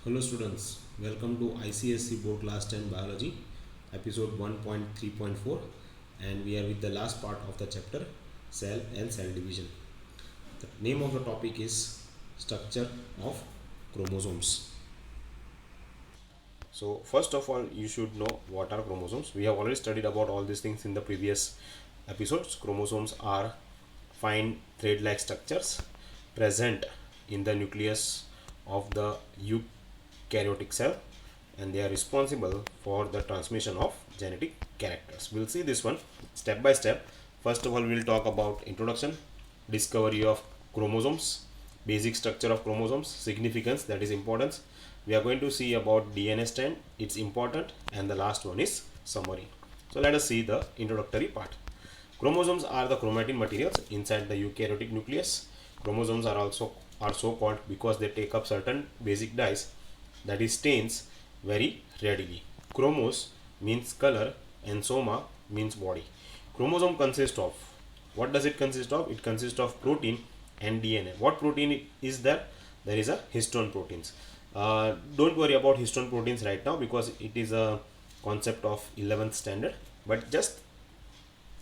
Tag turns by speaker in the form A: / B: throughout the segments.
A: Hello students, welcome to ICSC Board Class 10 Biology, episode 1.3.4, and we are with the last part of the chapter Cell and Cell Division. The name of the topic is Structure of Chromosomes. So first of all, you should know what are chromosomes. We have already studied about all these things in the previous episodes. Chromosomes are fine thread-like structures present in the nucleus of the eukaryotic cell, and they are responsible for the transmission of genetic characters. We'll see this one step by step. First of all, we'll talk about introduction, discovery of chromosomes, basic structure of chromosomes, significance, that is importance. We are going to see about DNA strand, it's important, and the last one is summary. So let us see the introductory part. Chromosomes are the chromatin materials inside the eukaryotic nucleus. Chromosomes are so called because they take up certain basic dyes, that is stains, very readily. Chromos means color and soma means body. Chromosome consists of, what does it consist of? It consists of protein and DNA. What protein is there? There is a histone proteins. Don't worry about histone proteins right now because it is a concept of 11th standard, but just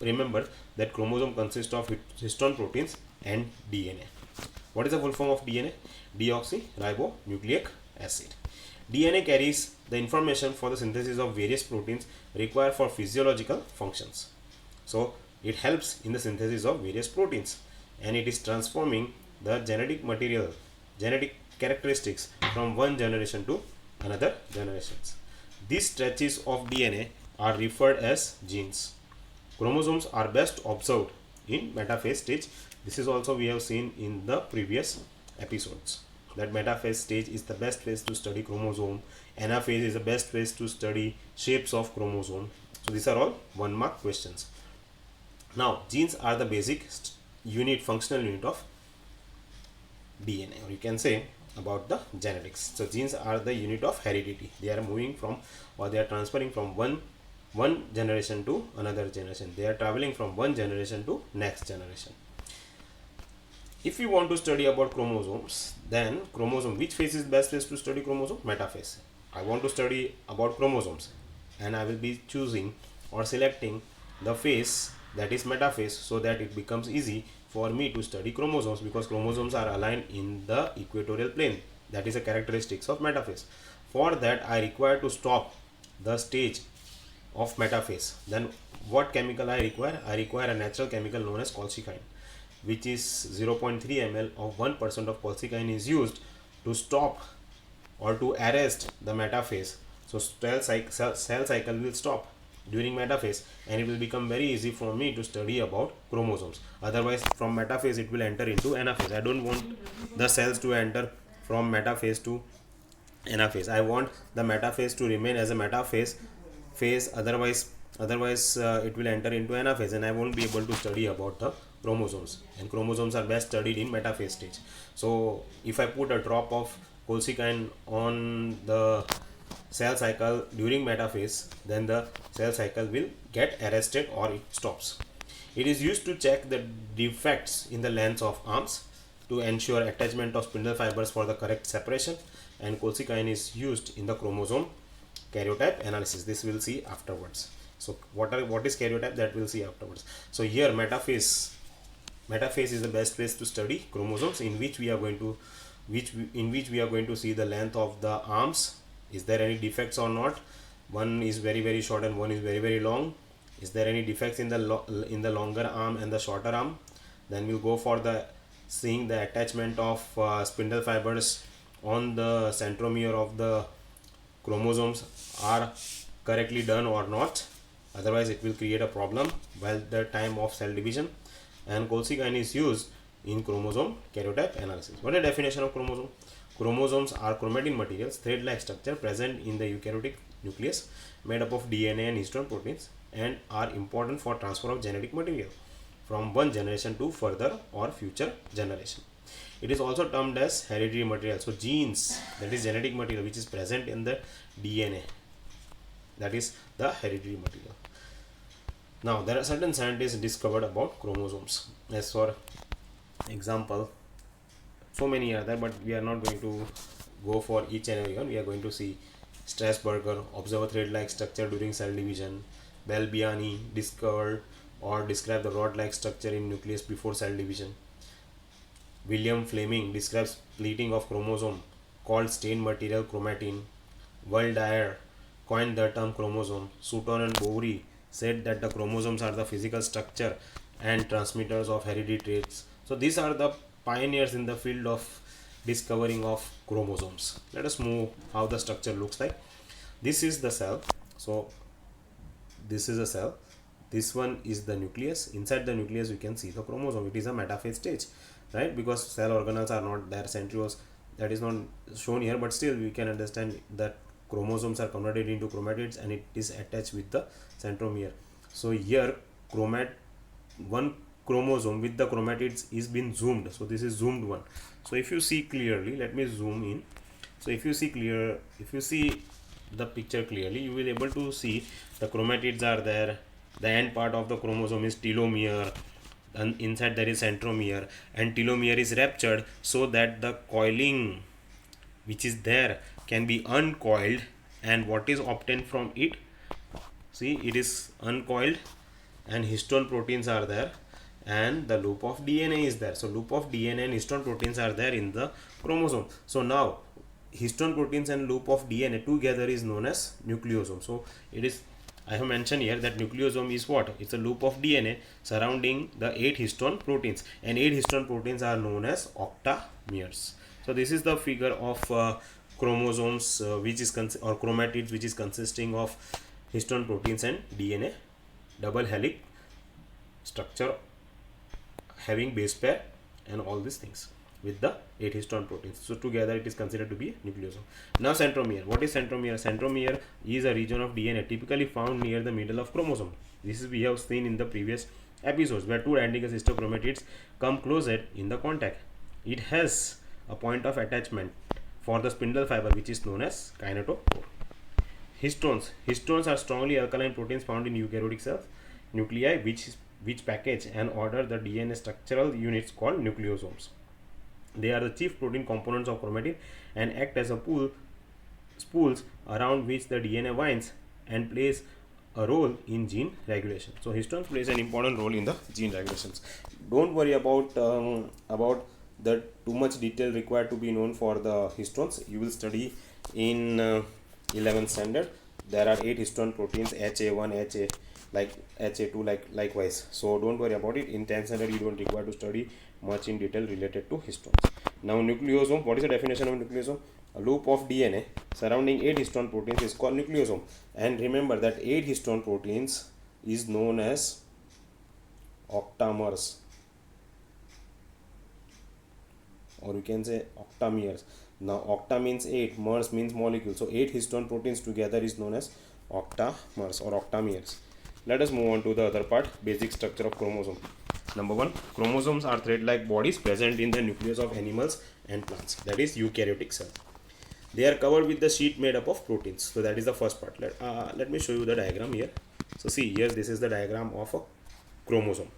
A: remember that chromosome consists of histone proteins and DNA. What is the full form of DNA? Deoxyribonucleic acid. DNA carries the information for the synthesis of various proteins required for physiological functions. So it helps in the synthesis of various proteins, and it is transforming the genetic material, genetic characteristics from one generation to another generations. These stretches of DNA are referred as genes. Chromosomes are best observed in metaphase stage. This is also we have seen in the previous episodes, that metaphase stage is the best phase to study chromosome. Anaphase is the best phase to study shapes of chromosome. So these are all 1 mark questions. Now genes are the basic unit, functional unit of DNA, or you can say about the genetics. So genes are the unit of heredity. They are moving from, or they are transferring from one generation to another generation. They are traveling from one generation to next generation. If you want to study about chromosomes, then chromosome, which phase is best phase to study chromosome? Metaphase. I want to study about chromosomes, and I will be choosing or selecting the phase that is metaphase, so that it becomes easy for me to study chromosomes, because chromosomes are aligned in the equatorial plane. That is a characteristics of metaphase. For that I require to stop the stage of metaphase. Then what chemical I require? I require a natural chemical known as colchicine, which is 0.3 ml of 1% of colchicine is used to stop or to arrest the metaphase. So cell cycle will stop during metaphase, and it will become very easy for me to study about chromosomes. Otherwise from metaphase it will enter into anaphase. I don't want the cells to enter from metaphase to anaphase. I want the metaphase to remain as a metaphase phase. Otherwise it will enter into anaphase, and I won't be able to study about the chromosomes, and chromosomes are best studied in metaphase stage. So if I put a drop of colchicine on the cell cycle during metaphase, then the cell cycle will get arrested or it stops. It is used to check the defects in the length of arms, to ensure attachment of spindle fibers for the correct separation, and colchicine is used in the chromosome karyotype analysis. This we'll see afterwards. So what is karyotype, that we'll see afterwards. So here metaphase is the best place to study chromosomes, in which we are going to see the length of the arms. Is there any defects or not? One is very very short and one is very very long. Is there any defects in the longer arm and the shorter arm? Then we'll go for the seeing the attachment of spindle fibers on the centromere of the chromosomes are correctly done or not. Otherwise it will create a problem while the time of cell division. And colchicine is used in chromosome karyotype analysis. What is the definition of chromosome? Chromosomes are chromatin materials, thread-like structure present in the eukaryotic nucleus, made up of DNA and histone proteins, and are important for transfer of genetic material from one generation to further or future generation. It is also termed as hereditary material. So genes, that is genetic material which is present in the DNA, that is the hereditary material. Now there are certain scientists discovered about chromosomes. As for example, so many are there, but we are not going to go for each and every one. We are going to see Strasburger observe a thread-like structure during cell division. Belbiani discovered or described the rod-like structure in nucleus before cell division. William Fleming describes pleating of chromosome called stained material chromatin. World Dyer coined the term chromosome. Sutton and Boveri said that the chromosomes are the physical structure and transmitters of hereditary traits. So these are the pioneers in the field of discovering of chromosomes. Let us move how the structure looks like. This is the cell. So this is a cell. This one is the nucleus. Inside the nucleus we can see the chromosome. It is a metaphase stage, right? Because cell organelles are not there, centrioles, that is not shown here, but still we can understand that chromosomes are converted into chromatids and it is attached with the centromere. So here one chromosome with the chromatids is been zoomed. So this is zoomed one. So if you see clearly, let me zoom in. So if you see the picture clearly, you will able to see the chromatids are there. The end part of the chromosome is telomere, and inside there is centromere, and telomere is ruptured so that the coiling which is there can be uncoiled, and what is obtained from it, see, it is uncoiled and histone proteins are there and the loop of DNA is there. So loop of DNA and histone proteins are there in the chromosome. So now histone proteins and loop of DNA together is known as nucleosome. So it is, I have mentioned here that nucleosome is what? It's a loop of DNA surrounding the 8 histone proteins, and 8 histone proteins are known as octameres. So this is the figure of chromosomes which is or chromatids, which is consisting of histone proteins and DNA, double helix structure having base pair and all these things with the 8 histone proteins. So together it is considered to be a nucleosome. Now centromere. What is centromere? Centromere is a region of DNA typically found near the middle of chromosome. This is we have seen in the previous episodes where two identical sister chromatids come closer in the contact. It has a point of attachment for the spindle fiber which is known as kinetochore. Histones. Histones are strongly alkaline proteins found in eukaryotic cells nuclei which package and order the DNA structural units called nucleosomes. They are the chief protein components of chromatin and act as a spools around which the DNA winds and plays a role in gene regulation. So histones plays an important role in the gene regulations. Don't worry about the too much detail required to be known for the histones. You will study in 11th standard. There are 8 histone proteins, HA1, HA like HA2 likewise. So don't worry about it. In 10th standard you don't require to study much in detail related to histones. Now nucleosome, what is the definition of nucleosome? A loop of DNA surrounding 8 histone proteins is called nucleosome. And remember that 8 histone proteins is known as octamers, or you can say octameres. Now octa means 8, mers means molecule. So 8 histone proteins together is known as octamers or octameres. Let us move on to the other part, basic structure of chromosome. Number 1, chromosomes are thread-like bodies present in the nucleus of animals and plants, that is eukaryotic cell. They are covered with the sheet made up of proteins. So that is the first part. Let me show you the diagram here. So see here, this is the diagram of a chromosome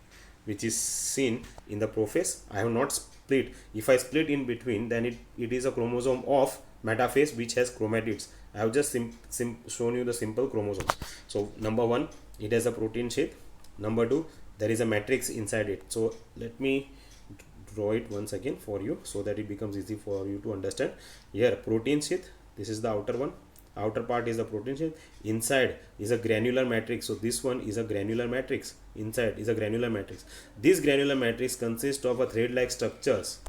A: which is seen in the prophase. I have not split. If I split in between, then it is a chromosome of metaphase which has chromatids. I have just shown you the simple chromosomes. So number 1, it has a protein sheath. Number 2, there is a matrix inside it. So let me draw it once again for you so that it becomes easy for you to understand. Here protein sheath, this is the outer one. Outer part is the protein sheath. Inside is a granular matrix. So this one is a granular matrix. Inside is a granular matrix. This granular matrix consists of a thread-like structures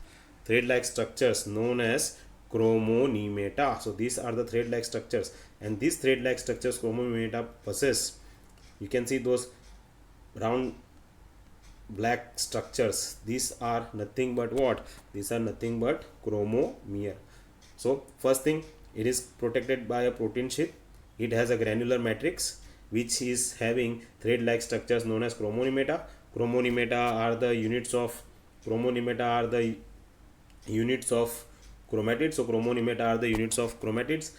A: known as chromonemata. So these are the thread-like structures, and these thread-like structures chromonemata possess. You can see those round black structures. These are nothing but what? These are nothing but chromomere. So first thing, it is protected by a protein sheath. It has a granular matrix which is having thread-like structures known as chromonemata. Chromonemata are the units of chromatids. So chromonemata are the units of chromatids,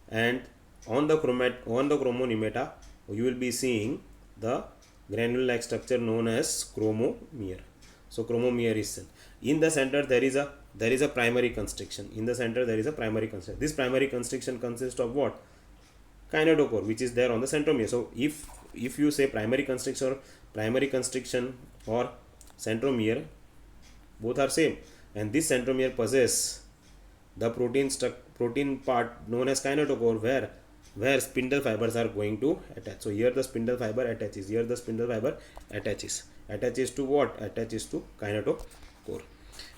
A: and on the chromonemata you will be seeing the granular-like structure known as chromomere. So chromomere is in the center. There is a there is a primary constriction. In the center there is a primary constriction. This primary constriction consists of what? Kinetochore, which is there on the centromere. So if you say primary constriction or centromere, both are same, and this centromere possess the protein part known as kinetochore, where spindle fibers are going to attach. So here the spindle fiber attaches, here the spindle fiber attaches to what? Attaches to kinetochore.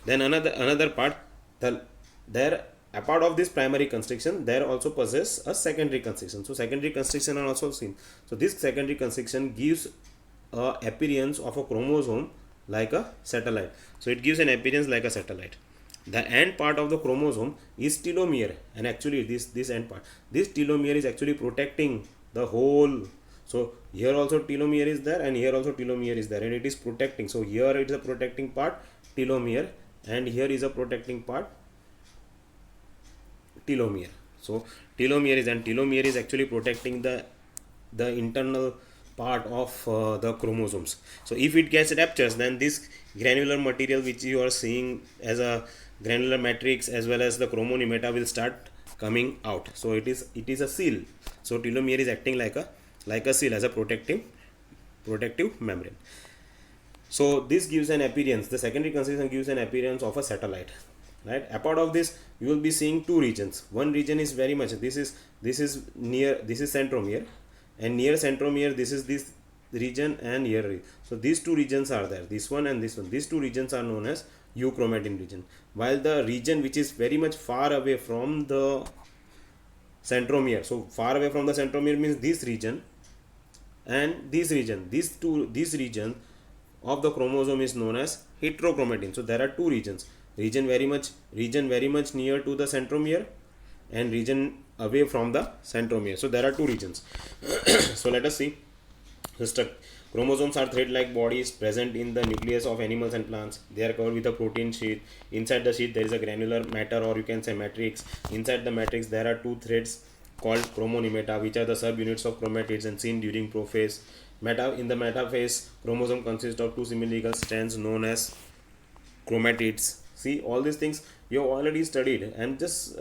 A: Then another part, there apart of this primary constriction, there also possess a secondary constriction. So secondary constriction are also seen. So this secondary constriction gives a appearance of a chromosome like a satellite. So it gives an appearance like a satellite. The end part of the chromosome is telomere, and actually this end part, this telomere is actually protecting the whole. So here also telomere is there, and here also telomere is there, and it is protecting. So here it is a protecting part, telomere, and here is a protecting part, telomere. So telomere is actually protecting the internal part of the chromosomes. So if it gets ruptures, then this granular material which you are seeing as a granular matrix as well as the chromonimeta will start coming out. So it is a seal. So telomere is acting like a seal, as a protective membrane. So this gives an appearance, the secondary constriction gives an appearance of a satellite, right? Apart of this, you will be seeing two regions. One region is very much, this is centromere, and near centromere this is this region, and here. So these two regions are there, this one and this one. These two regions are known as euchromatin region, while the region which is very much far away from the centromere, so far away from the centromere means this region and this region, this region of the chromosome is known as heterochromatin. So there are two regions, region very much near to the centromere and region away from the centromere. So there are two regions. So let us see. Chromosomes are thread-like bodies present in the nucleus of animals and plants. They are covered with a protein sheath. Inside the sheath there is a granular matter, or you can say matrix. Inside the matrix there are two threads called chromonimeta, which are the subunits of chromatids and seen during prophase. In the metaphase, chromosome consists of two symmetrical strands known as chromatids. See, all these things you have already studied. I am just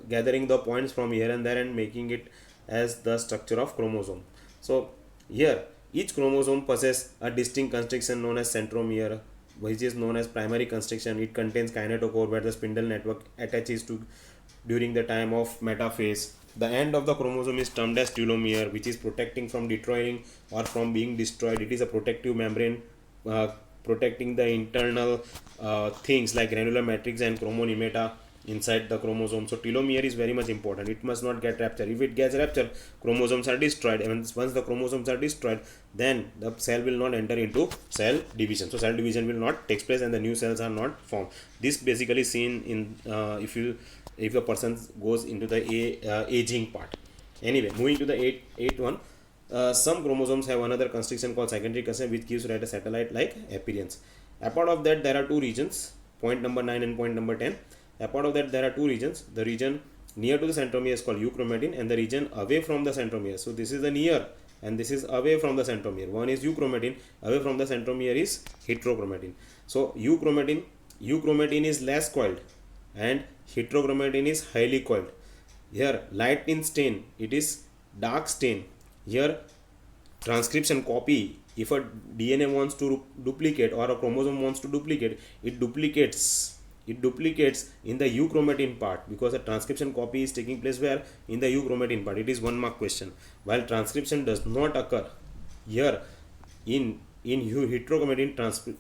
A: gathering the points from here and there and making it as the structure of chromosome. So here each chromosome possesses a distinct constriction known as centromere, which is known as primary constriction. It contains kinetochore where the spindle network attaches to during the time of metaphase. The end of the chromosome is termed as telomere, which is protecting from deteriorating or from being destroyed. It is a protective membrane protecting the internal things like granular matrix and chromonimeta inside the chromosome. So telomere is very much important. It must not get ruptured. If it gets ruptured, chromosomes are destroyed, and once the chromosomes are destroyed, then the cell will not enter into cell division. So cell division will not take place and the new cells are not formed. This basically seen in if the person goes into the aging part. Anyway, moving to the 8th one. Some chromosomes have another constriction called secondary constriction, which gives rise to satellite like appearance. Apart of that, there are two regions, point number 9 and point number 10. Apart of that, there are two regions. The region near to the centromere is called euchromatin, and the region away from the centromere. So this is the near and this is away from the centromere. One is euchromatin, away from the centromere is heterochromatin. So euchromatin is less coiled and heterochromatin is highly coiled. Here light in stain, it is dark stain. Here transcription copy, if a DNA wants to duplicate or a chromosome wants to duplicate, it duplicates in the euchromatin part, because a transcription copy is taking place where? In the euchromatin part. It is 1 mark question. While transcription does not occur here in heterochromatin,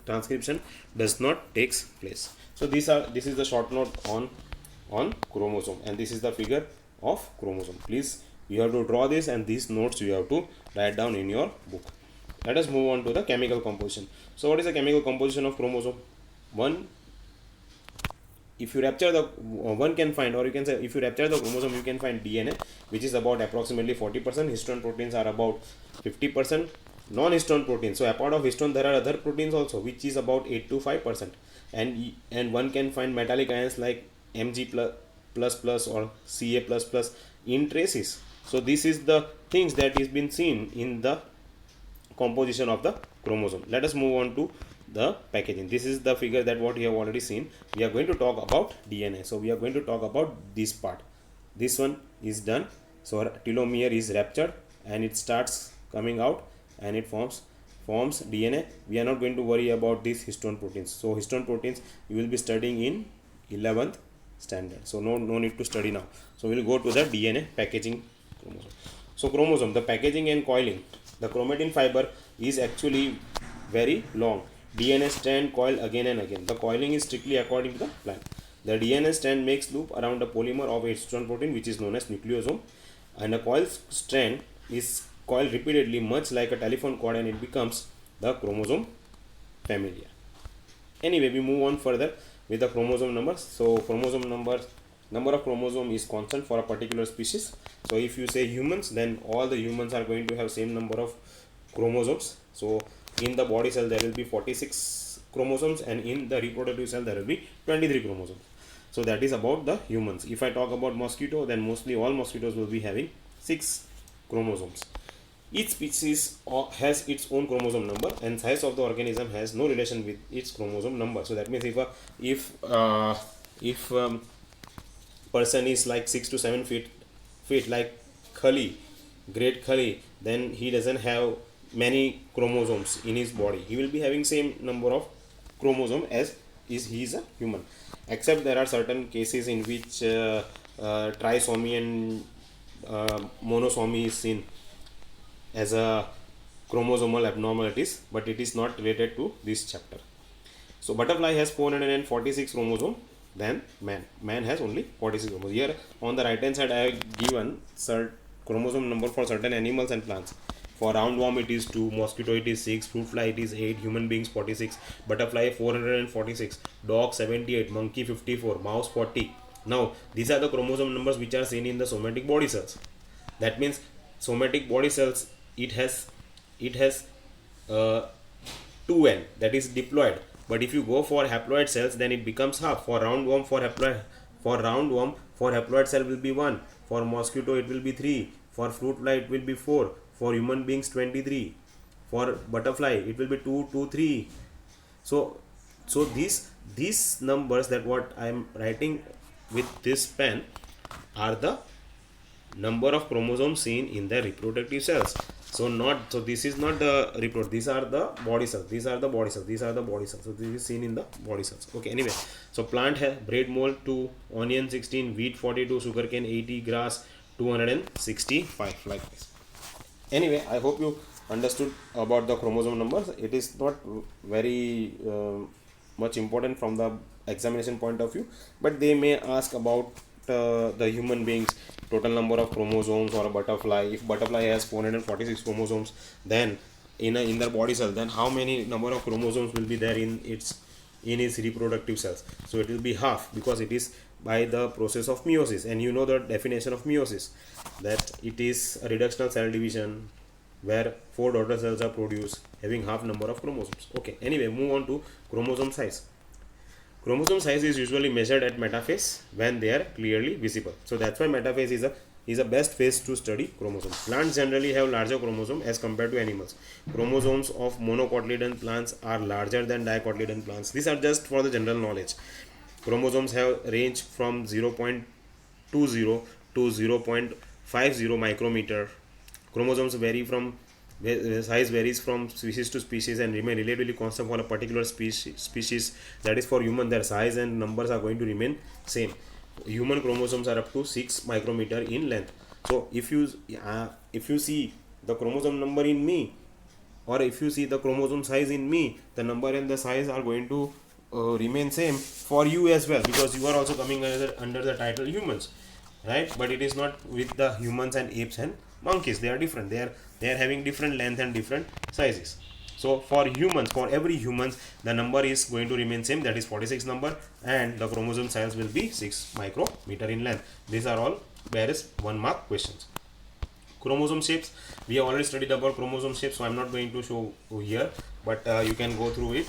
A: transcription does not takes place. So this is the short note on chromosome, and this is the figure of chromosome. Please, you have to draw this, and these notes you have to write down in your book. Let us move on to the chemical composition. So what is the chemical composition of chromosome? If you rupture the one can find, or you can say if you rupture the chromosome, you can find DNA, which is about approximately 40%. Histone proteins are about 50%. Non-histone proteins, so apart of histone there are other proteins also, which is about 8 to 5%, and one can find metallic ions like Mg++ or Ca++ in traces. So this is the things that is been seen in the composition of the chromosome. Let us move on to the packaging. This is the figure that what you have already seen. We are going to talk about DNA. So we are going to talk about this part. This one is done. So telomere is ruptured and it starts coming out and it forms DNA. We are not going to worry about these histone proteins. So histone proteins you will be studying in 11th standard. So no need to study now. So we will go to the DNA packaging chromosome. So chromosome, the packaging and coiling. The chromatin fiber is actually very long. DNA strand coil again and again. The coiling is strictly according to the plan. The DNA strand makes loop around a polymer of a histone protein which is known as nucleosome, and a coil strand is coiled repeatedly much like a telephone cord and it becomes the chromosome familia. Anyway, we move on further with the chromosome numbers. So chromosome number of chromosome is constant for a particular species. So if you say humans, then all the humans are going to have same number of chromosomes. So in the body cell there will be 46 chromosomes and in the reproductive cell there will be 23 chromosomes. So that is about the humans. If I talk about mosquito, then mostly all mosquitoes will be having 6 chromosomes. Each species has its own chromosome number and size of the organism has no relation with its chromosome number. So that means if person is like 6 to 7 feet like Khali, great Khali, then he doesn't have many chromosomes in his body. He will be having same number of chromosome as he is a human, except there are certain cases in which trisomy and monosomy is seen as a chromosomal abnormalities, but it is not related to this chapter. So butterfly has 446 chromosome than man has only 46 chromosomes. Here on the right hand side I have given chromosome number for certain animals and plants. For roundworm it is 2, mosquito it is 6, fruit fly it is 8, human beings 46, butterfly 446, dog 78, monkey 54, mouse 40. Now these are the chromosome numbers which are seen in the somatic body cells. That means somatic body cells it has 2n, that is diploid. But if you go for haploid cells, then it becomes half. For roundworm, for haploid cell will be 1. For mosquito it will be 3. For fruit fly it will be 4. For human beings 23. For butterfly it will be 2, 2, 3. So these numbers that what I am writing with this pen are the number of chromosomes seen in the reproductive cells. So this is not the reproductive, these are the body cells, these are the body cells. So this is seen in the body cells. Okay, anyway, so plant has bread mold 2, onion 16, wheat 42, sugarcane 80, grass 265, like this. Anyway, I hope you understood about the chromosome numbers. It is not very much important from the examination point of view, but they may ask about the human beings total number of chromosomes, or a butterfly. If butterfly has 446 chromosomes, then in their body cell, then how many number of chromosomes will be there in its reproductive cells? So it will be half, because it is by the process of meiosis, and you know the definition of meiosis, that it is a reductional cell division where 4 daughter cells are produced having half number of chromosomes. Okay, anyway, move on to chromosome size. Chromosome size is usually measured at metaphase when they are clearly visible. So that's why metaphase is a best phase to study chromosomes. Plants generally have larger chromosome as compared to animals. Chromosomes of monocotyledon plants are larger than dicotyledon plants. These are just for the general knowledge. Chromosomes have range from 0.20 to 0.50 micrometer. Chromosomes size varies from species to species and remain relatively constant for a particular species. That is, for human, their size and numbers are going to remain same. Human chromosomes are up to 6 micrometer in length. So if you see the chromosome number in me, or if you see the chromosome size in me, the number and the size are going to remain same for you as well, because you are also coming under the title humans, right? But it is not with the humans and apes and monkeys. They are different. They are having different length and different sizes. So for every humans, the number is going to remain same, that is 46 number, and the chromosome size will be 6 micrometer in length. These are all various 1 mark questions. Chromosome shapes, we have already studied about chromosome shapes, so I am not going to show here, but you can go through it.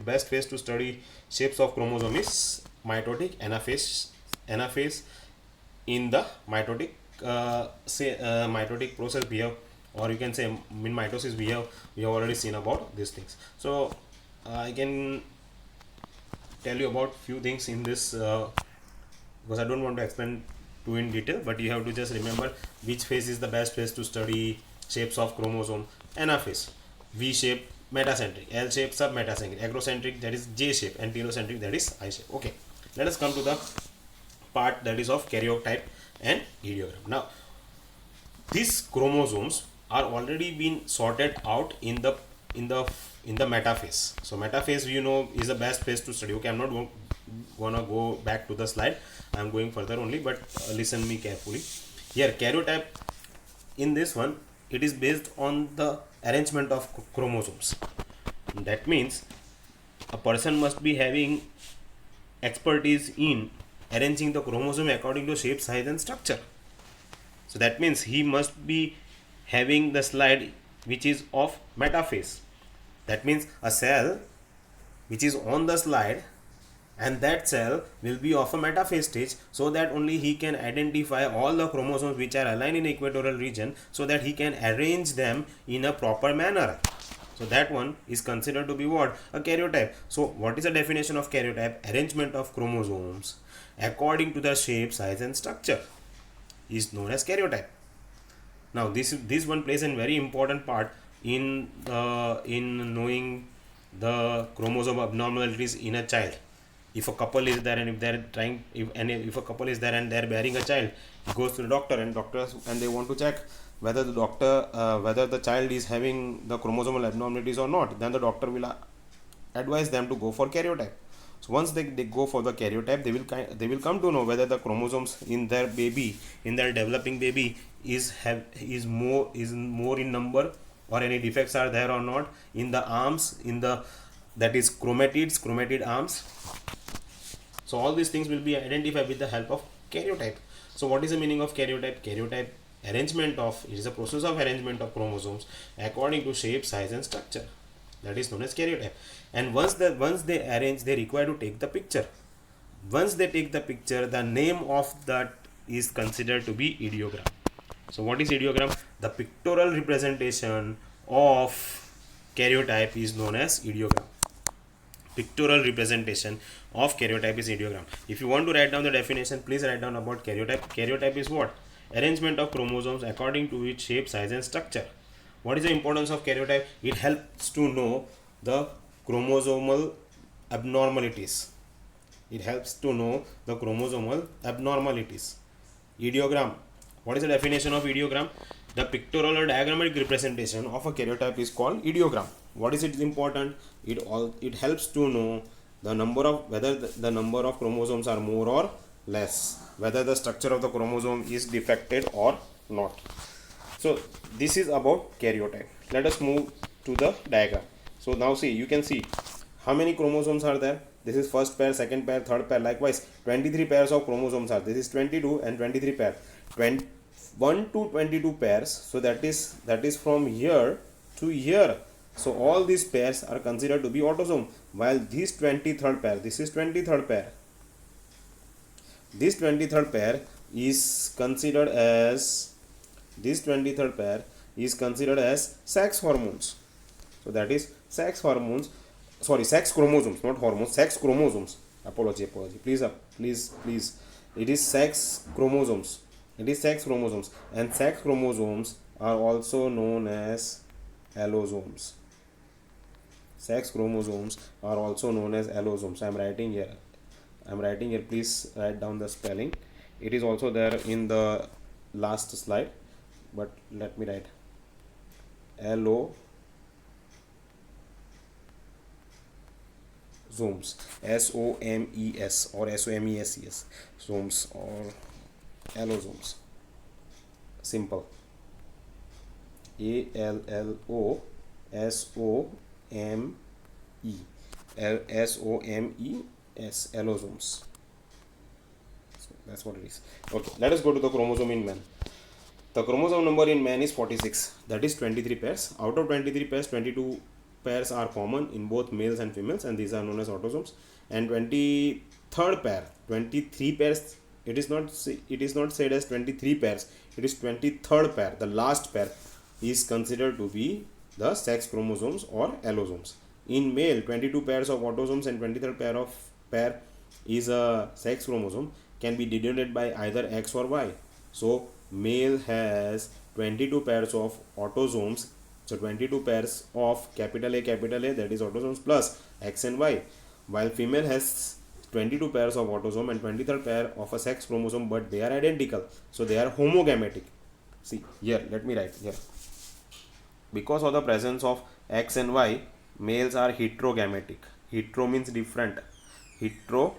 A: Best phase to study shapes of chromosome is mitotic, anaphase. In the mitotic mitotic process we have, or you can say in mitosis we have already seen about these things. So I can tell you about few things in this because I don't want to explain too in detail, but you have to just remember which phase is the best phase to study shapes of chromosome. Anaphase, V shape metacentric, L shape submetacentric, acrocentric that is J shape, and telocentric that is I shape. Okay, let us come to the part that is of karyotype and ideogram. Now these chromosomes are already been sorted out in the in the in the metaphase. So metaphase, you know, is the best phase to study. Okay, I'm not gonna go back to the slide, I'm going further only, but listen me carefully. Here karyotype, in this one, it is based on the arrangement of chromosomes. That means a person must be having expertise in arranging the chromosome according to shape, size and structure. So that means he must be having the slide which is of metaphase. That means a cell which is on the slide, and that cell will be of a metaphase stage, so that only he can identify all the chromosomes which are aligned in equatorial region, so that he can arrange them in a proper manner. So that one is considered to be what? A karyotype. So what is the definition of karyotype? Arrangement of chromosomes according to the shape, size and structure is known as karyotype. Now this one plays a very important part in knowing the chromosome abnormalities in a child. If a couple is there and if they're trying, if a couple is there and they're bearing a child, he goes to the doctor, and they want to check whether the child is having the chromosomal abnormalities or not. Then the doctor will advise them to go for karyotype. So once they go for the karyotype, they will come to know whether the chromosomes in their baby, in their developing baby, is more in number, or any defects are there or not in the arms, in the, that is chromatid arms. So all these things will be identified with the help of karyotype. So what is the meaning of karyotype? Karyotype, arrangement of, it is a process of arrangement of chromosomes according to shape, size and structure. That is known as karyotype. And once they arrange, they require to take the picture. Once they take the picture, the name of that is considered to be ideogram. So what is ideogram? The pictorial representation of karyotype is known as ideogram. Pictorial representation of karyotype is ideogram. If you want to write down the definition, please write down about karyotype. Karyotype is what? Arrangement of chromosomes according to its shape, size and structure. What is the importance of karyotype? It helps to know the chromosomal abnormalities. It helps to know the chromosomal abnormalities. Ideogram. What is the definition of ideogram? The pictorial or diagrammatic representation of a karyotype is called ideogram. What is it important? It helps to know the number of, whether the number of chromosomes are more or less, whether the structure of the chromosome is defected or not. So this is about karyotype. Let us move to the diagram. So now see, you can see how many chromosomes are there. This is first pair, second pair, third pair. Likewise 23 pairs of chromosomes are. This is 22 and 23 pair. 1 to 22 pairs. So that is from here to here. So all these pairs are considered to be autosome, while this 23rd pair, this is 23rd pair. This 23rd pair is considered as, sex hormones. So that is sex hormones, sorry, sex chromosomes, not hormones, sex chromosomes. Apology. Please. It is sex chromosomes. And sex chromosomes are also known as allosomes. Sex chromosomes are also known as allosomes. I am writing here. Please write down the spelling. It is also there in the last slide, but let me write allosomes. SOMES or SOMESES. Somes or allosomes. Simple. ALLOSOMES. Allosomes. So that's what it is. Okay, let us go to the chromosome in man. The chromosome number in man is 46. That is 23 pairs. Out of 23 pairs, 22 pairs are common in both males and females, and these are known as autosomes. And 23rd pair, 23 pairs, it is not said as 23 pairs, it is 23rd pair, the last pair is considered to be the sex chromosomes or allosomes. In male, 22 pairs of autosomes and 23rd pair is a sex chromosome can be denoted by either X or Y. So male has 22 pairs of autosomes, so 22 pairs of capital A, that is autosomes plus X and Y, while female has 22 pairs of autosome and 23rd pair of a sex chromosome, but they are identical, so they are homogametic. See here, let me write here. Because of the presence of X and Y, males are heterogametic. Hetero means different. Heterogametic.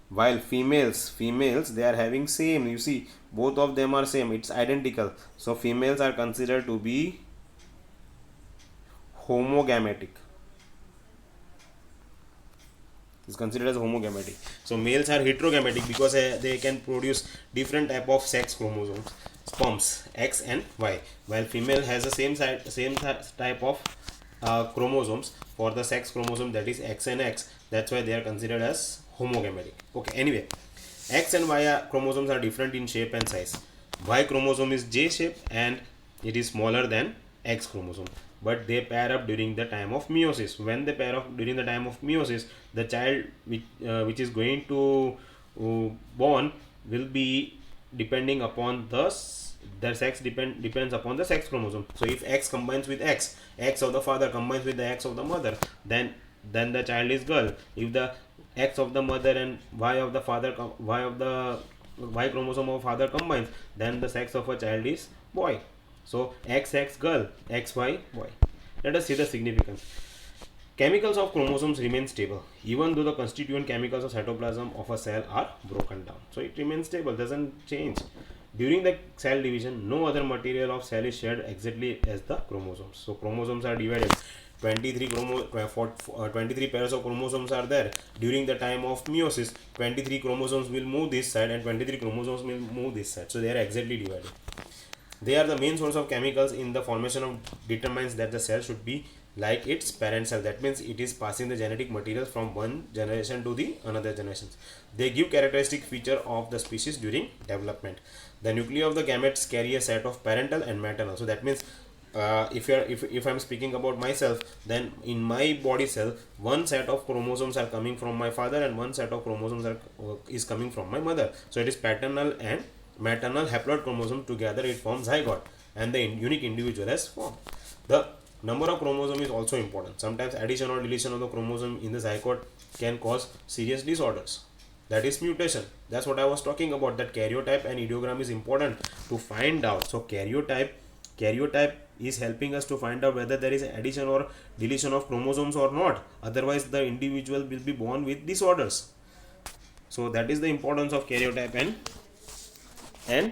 A: While females they are having same. You see, both of them are same. It's identical. So females are considered to be homogametic. Is considered as homogametic. So males are heterogametic because they can produce different type of sex chromosomes, sperms, X and Y, while female has the same type of chromosomes for the sex chromosome, that is X and X. That's why they are considered as homogametic. Okay, anyway, X and Y chromosomes are different in shape and size. Y chromosome is J shape and it is smaller than X chromosome, but they pair up during the time of meiosis. When they pair up during the time of meiosis, the child which is going to born will be depending upon their sex depends upon the sex chromosome. So if X combines with X of the father combines with the X of the mother, then the child is girl. If the X of the mother and Y of the father Y chromosome of father combines, then the sex of a child is boy. So XX girl, XY boy. Let us see the significance. Chemicals of chromosomes remain stable even though the constituent chemicals of cytoplasm of a cell are broken down. So it remains stable, doesn't change. During the cell division, no other material of cell is shared exactly as the chromosomes. So chromosomes are divided. 23 pairs of chromosomes are there. During the time of meiosis, 23 chromosomes will move this side and 23 chromosomes will move this side. So they are exactly divided. They are the main source of chemicals in the formation of determines that the cell should be like its parent cell. That means it is passing the genetic materials from one generation to the another generations. They give characteristic feature of the species during development. The nuclei of the gametes carry a set of parental and maternal. So that means if I'm speaking about myself, then in my body cell, one set of chromosomes are coming from my father and one set of chromosomes is coming from my mother. So it is paternal and maternal haploid chromosome together, it forms zygote and the unique individual has formed. The number of chromosome is also important. Sometimes addition or deletion of the chromosome in the zygote can cause serious disorders, that is mutation. That's what I was talking about, that karyotype and ideogram is important to find out. So karyotype is helping us to find out whether there is addition or deletion of chromosomes or not, otherwise the individual will be born with disorders. So that is the importance of karyotype and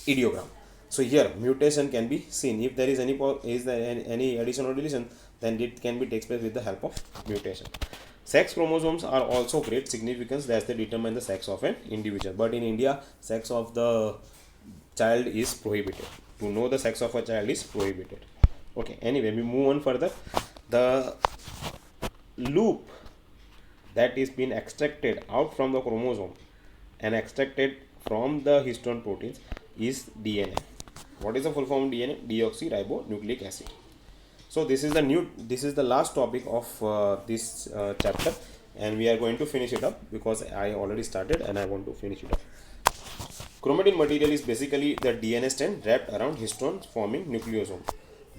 A: ideogram. So here mutation can be seen. If there is any addition or deletion, then it can be takes place with the help of mutation. Sex chromosomes are also great significance as they determine the sex of an individual, but in India sex of the child is prohibited. To know the sex of a child is prohibited. Okay, anyway, we move on further. The loop that is being extracted out from the chromosome and extracted from the histone proteins is DNA. What is the full form of DNA? Deoxyribonucleic acid. So this is the last topic of this chapter, and we are going to finish it up because I already started and I want to finish it up. Chromatin material is basically the DNA strand wrapped around histone forming nucleosome.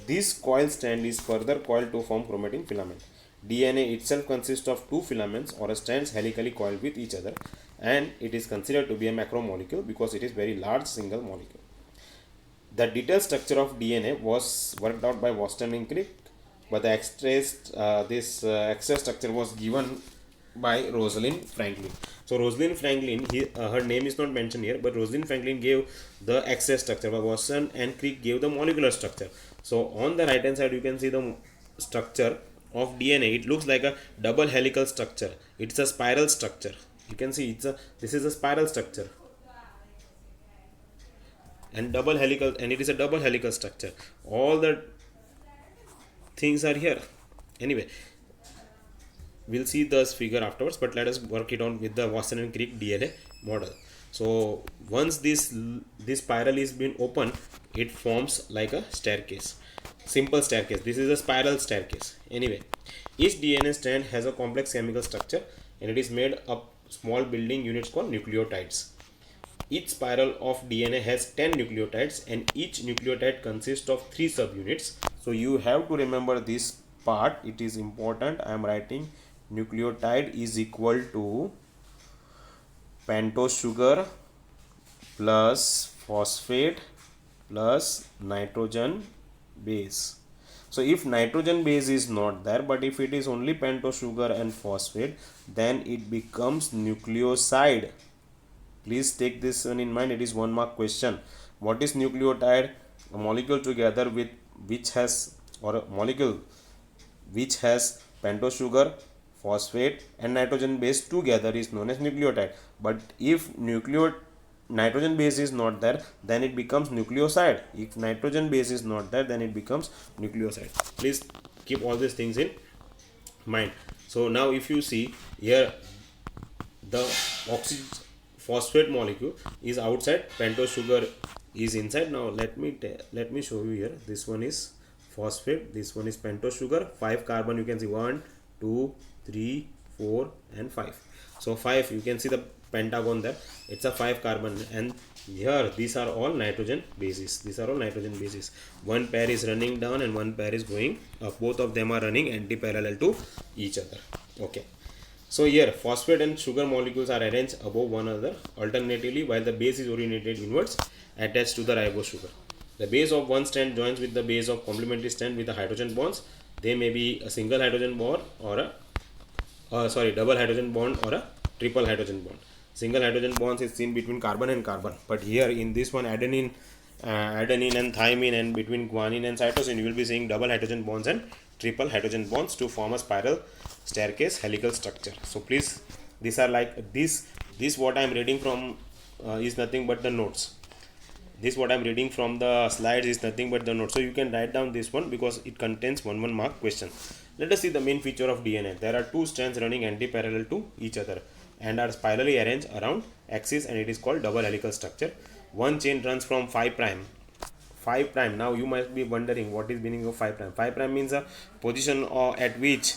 A: This coil strand is further coiled to form chromatin filament. DNA itself consists of two filaments or strands helically coiled with each other, and it is considered to be a macromolecule because it is very large single molecule. The detailed structure of DNA was worked out by Watson and Crick, but the extra structure was given by Rosalind Franklin. So Rosalind Franklin, her name is not mentioned here, but Rosalind Franklin gave the excess structure, but Watson and Crick gave the molecular structure. So on the right hand side you can see the structure of DNA. It looks like a double helical structure. It's a spiral structure. You can see this is a spiral structure and it is a double helical structure. All the things are here. Anyway, we'll see this figure afterwards, but let us work it on with the Watson and Crick DNA model. So once this spiral is been open, it forms like a staircase, simple staircase. This is a spiral staircase. Anyway, each DNA strand has a complex chemical structure and it is made up small building units called nucleotides. Each spiral of DNA has 10 nucleotides and each nucleotide consists of 3 subunits. So you have to remember this part, it is important. I am writing nucleotide is equal to pentose sugar plus phosphate plus nitrogen base. So if nitrogen base is not there, but if it is only pentose sugar and phosphate, then it becomes nucleoside. Please take this one in mind, it is 1 mark question. What is nucleotide? A molecule together with which has, or a molecule which has pentose sugar, phosphate and nitrogen base together is known as nucleotide. But if nitrogen base is not there, then it becomes nucleoside. If nitrogen base is not there, then it becomes nucleoside. Please keep all these things in mind. So now if you see here, the phosphate molecule is outside, pentose sugar is inside. Now let me show you here. This one is phosphate, this one is pentose sugar. 5 carbon, you can see 1 2 3 4 and 5. So 5, you can see the pentagon there, it's a 5 carbon. And here these are all nitrogen bases, these are all nitrogen bases. One pair is running down and one pair is going up, both of them are running anti-parallel to each other. Okay, so here phosphate and sugar molecules are arranged above one another alternatively while the base is oriented inwards attached to the ribose sugar. The base of one strand joins with the base of complementary strand with the hydrogen bonds. They may be a single hydrogen bond or a double hydrogen bond or a triple hydrogen bond. Single hydrogen bonds is seen between carbon and carbon, but here in this one adenine and thymine, and between guanine and cytosine you will be seeing double hydrogen bonds and triple hydrogen bonds to form a spiral staircase helical structure. So please, these are like this what I am reading from is nothing but the notes. This what I am reading from the slides is nothing but the notes. So you can write down this one because it contains 1 mark question. Let us see the main feature of DNA. There are 2 strands running anti-parallel to each other and are spirally arranged around axis, and it is called double helical structure. One chain runs from 5 prime. 5 prime. Now you might be wondering what is meaning of 5 prime. 5 prime means a position at which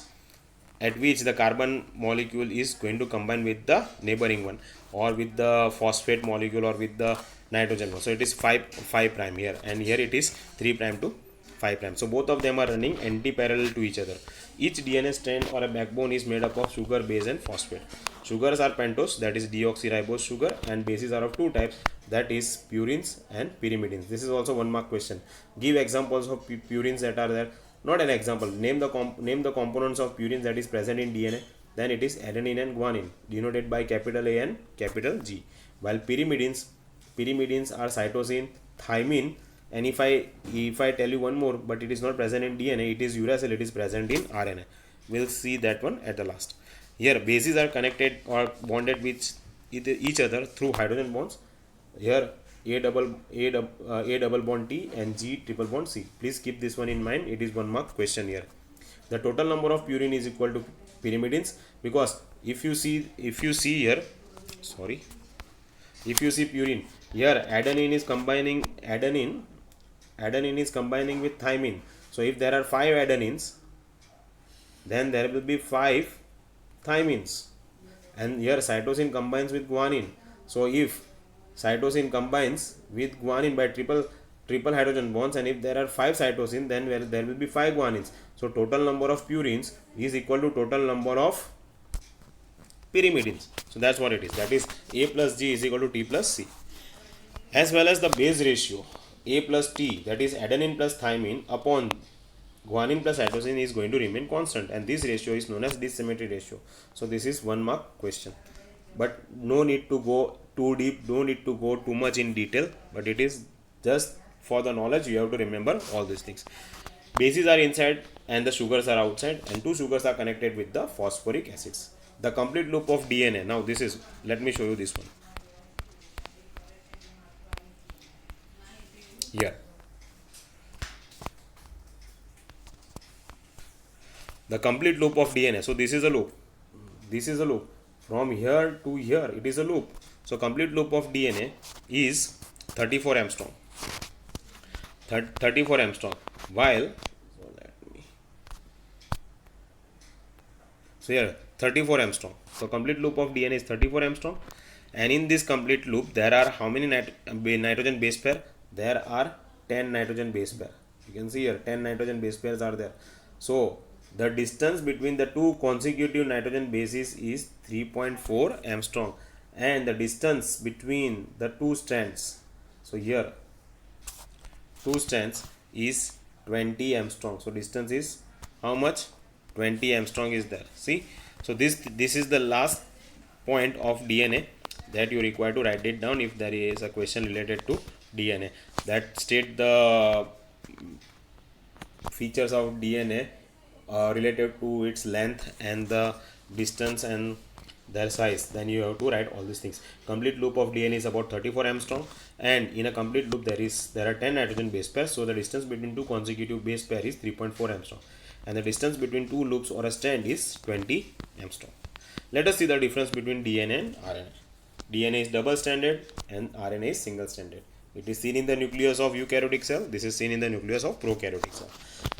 A: the carbon molecule is going to combine with the neighboring one, or with the phosphate molecule, or with the nitrogen one. So it is 5 prime here, and here it is 3 prime to 5 prime. So both of them are running anti-parallel to each other. Each DNA strand or a backbone is made up of sugar, base and phosphate. Sugars are pentose, that is deoxyribose sugar, and bases are of 2 types, that is purines and pyrimidines. This is also 1 mark question. Give examples of purines that are there. Not an example. Name the components of purines that is present in DNA. Then it is adenine and guanine, denoted by capital A and capital G. While pyrimidines are cytosine, thymine, and if I tell you one more, but it is not present in DNA, it is uracil, it is present in RNA. We'll see that one at the last. Here bases are connected or bonded with each other through hydrogen bonds. Here A double bond T and G triple bond C. Please keep this one in mind, it is 1 mark question here. The total number of purine is equal to pyrimidines, because if you see here, if you see purine, here adenine is combining with thymine. So if there are 5 adenines, then there will be 5 thymines, and here cytosine combines with guanine. So if cytosine combines with guanine by triple hydrogen bonds, and if there are 5 cytosine, then there will be 5 guanines. So total number of purines is equal to total number of pyrimidines. So that's what it is, that is A plus G is equal to T plus C. As well as the base ratio A plus T, that is adenine plus thymine upon guanine plus cytosine, is going to remain constant, and this ratio is known as dissymmetry ratio. So this is 1 mark question, but no need to go too deep, no need to go too much in detail, but it is just for the knowledge. You have to remember all these things. Bases are inside and the sugars are outside, and 2 sugars are connected with the phosphoric acids. The complete loop of DNA. Now this is, let me show you this one here. The complete loop of DNA. So this is a loop, from here to here, it is a loop. So complete loop of DNA is 34 angstrom. 34 Armstrong, while so here 34 Armstrong. So complete loop of DNA is 34 Armstrong, and in this complete loop there are how many nitrogen base pair? There are 10 nitrogen base pair. You can see here 10 nitrogen base pairs are there. So the distance between the two consecutive nitrogen bases is 3.4 Armstrong, and the distance between the two strands, so here two strands, is 20 Armstrong. So distance is how much? 20 Armstrong is there. See, so this is the last point of DNA that you require to write it down if there is a question related to DNA that state the features of DNA related to its length and the distance and their size. Then you have to write all these things. Complete loop of DNA is about 34 Armstrong, and in a complete loop there are 10 nitrogen base pairs, so the distance between two consecutive base pair is 3.4 Armstrong, and the distance between two loops or a strand is 20 Armstrong. Let us see the difference between DNA and RNA. DNA is double stranded and RNA is single stranded. It is seen in the nucleus of eukaryotic cell. This is seen in the nucleus of prokaryotic cell.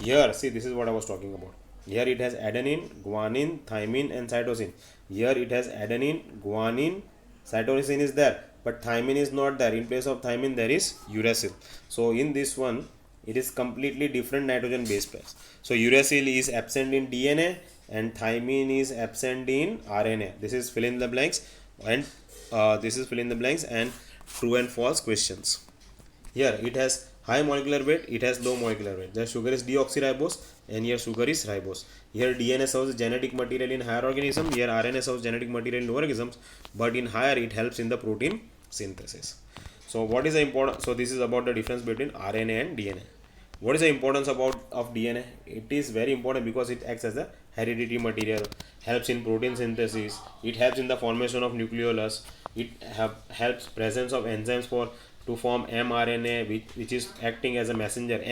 A: Here, see, this is what I was talking about. Here it has adenine, guanine, thymine and cytosine. Here it has adenine, guanine, cytosine is there, but thymine is not there. In place of thymine there is uracil. So in this one it is completely different nitrogen base pairs. So uracil is absent in DNA and thymine is absent in RNA. This is fill in the blanks, and this is fill in the blanks and true and false questions. Here it has high molecular weight, it has low molecular weight. The sugar is deoxyribose and here sugar is ribose. Here DNA serves genetic material in higher organisms, here RNA serves genetic material in lower organisms, but in higher it helps in the protein synthesis. So what is the important? So this is about the difference between RNA and DNA. What is the importance of DNA? It is very important because it acts as a hereditary material, helps in protein synthesis, it helps in the formation of nucleolus, it helps presence of enzymes to form mRNA, which is acting as a messenger.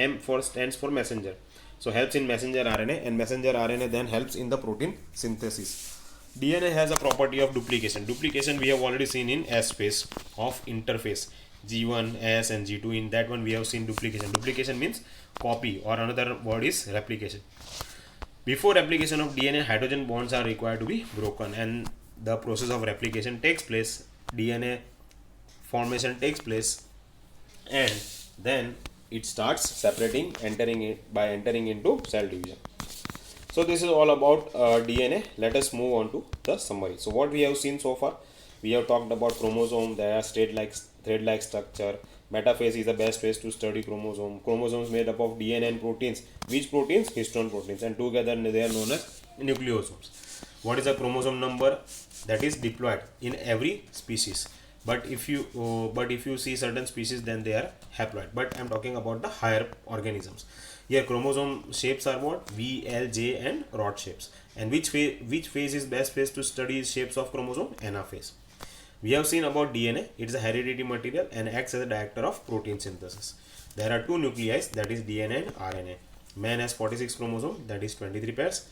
A: Stands for messenger, so helps in messenger RNA, and messenger RNA then helps in the protein synthesis. DNA has a property of duplication. Duplication we have already seen in S phase of interphase. G1, S and G2, in that one we have seen duplication. Duplication means copy, or another word is replication. Before replication of DNA, hydrogen bonds are required to be broken, and the process of replication takes place, DNA formation takes place, and then it starts separating, entering into cell division. So this is all about DNA. Let us move on to the summary. So what we have seen so far, we have talked about chromosome. There are thread-like structure. Metaphase is the best phase to study chromosome. Chromosomes made up of DNA and proteins. Which proteins? Histone proteins, and together they are known as nucleosomes. What is the chromosome number? That is diploid in every species. But if you see certain species, then they are haploid. But I am talking about the higher organisms. Here chromosome shapes are what? V, L, J and rod shapes. And which phase is best phase to study shapes of chromosome? Anaphase. We have seen about DNA. It is a hereditary material and acts as a director of protein synthesis. There are two nuclei, that is DNA and RNA. Man has 46 chromosomes, that is 23 pairs.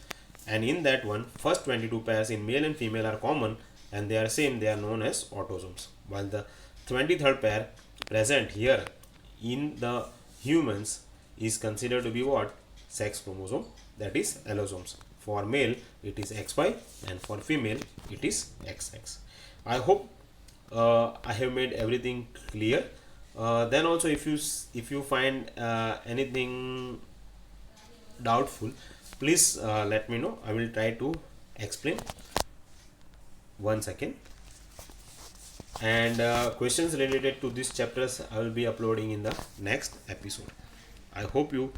A: And in that one, first 22 pairs in male and female are common and they are same, they are known as autosomes. While the 23rd pair present here in the humans is considered to be what? Sex chromosome, that is allosomes. For male it is XY and for female it is XX. I hope I have made everything clear. Then also if you find anything doubtful, please let me know. I will try to explain. One second. And questions related to these chapters I will be uploading in the next episode. I hope you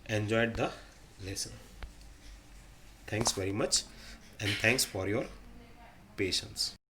A: enjoyed the lesson. Thanks very much, and thanks for your patience.